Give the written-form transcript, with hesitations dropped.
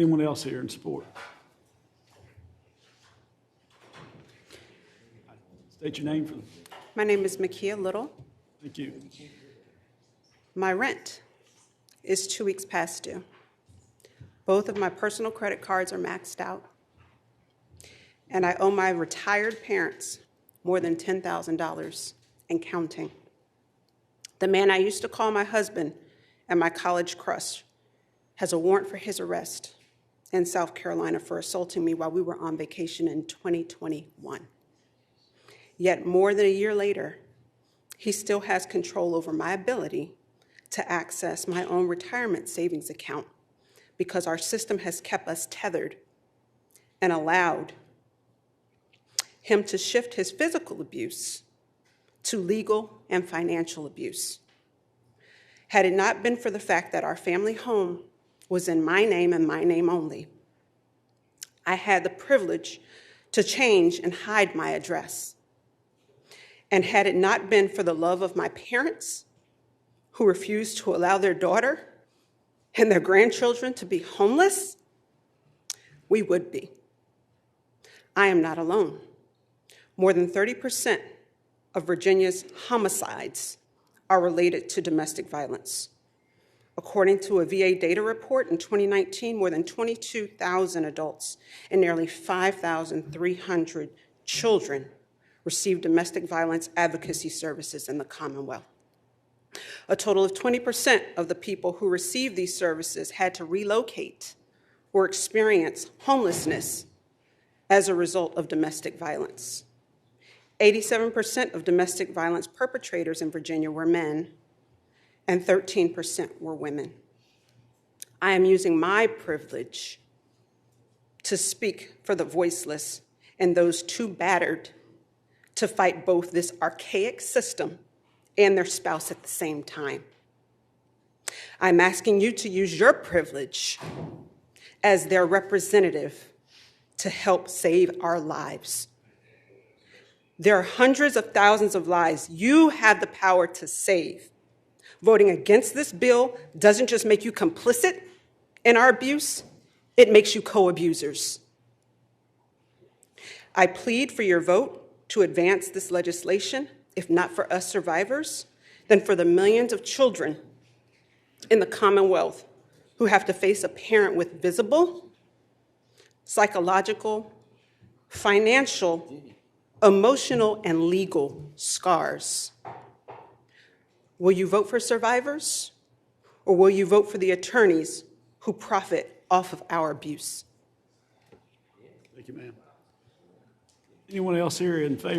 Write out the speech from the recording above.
Anyone else here in support? State your name for them. My name is Makya Little. Thank you. My rent is 2 weeks past due. Both of my personal credit cards are maxed out, and I owe my retired parents more than $10,000 and counting. The man I used to call my husband and my college crush has a warrant for his arrest in South Carolina for assaulting me while we were on vacation in 2021. Yet more than a year later, he still has control over my ability to access my own retirement savings account because our system has kept us tethered and allowed him to shift his physical abuse to legal and financial abuse. Had it not been for the fact that our family home was in my name and my name only, I had the privilege to change and hide my address. And had it not been for the love of my parents, who refused to allow their daughter and their grandchildren to be homeless, we would be. I am not alone. More than 30% of Virginia's homicides are related to domestic violence. According to a VA data report in 2019, more than 22,000 adults and nearly 5,300 children received domestic violence advocacy services in the Commonwealth. A total of 20% of the people who received these services had to relocate or experience homelessness as a result of domestic violence. 87% of domestic violence perpetrators in Virginia were men, and 13% were women. I am using my privilege to speak for the voiceless and those too battered to fight both this archaic system and their spouse at the same time. I'm asking you to use your privilege as their representative to help save our lives. There are hundreds of thousands of lives you have the power to save. Voting against this bill doesn't just make you complicit in our abuse, it makes you co-abusers. I plead for your vote to advance this legislation, if not for us survivors, then for the millions of children in the Commonwealth who have to face a parent with visible, psychological, financial, emotional, and legal scars. Will you vote for survivors, or will you vote for the attorneys who profit off of our abuse? Thank you, ma'am. Anyone else here in favor?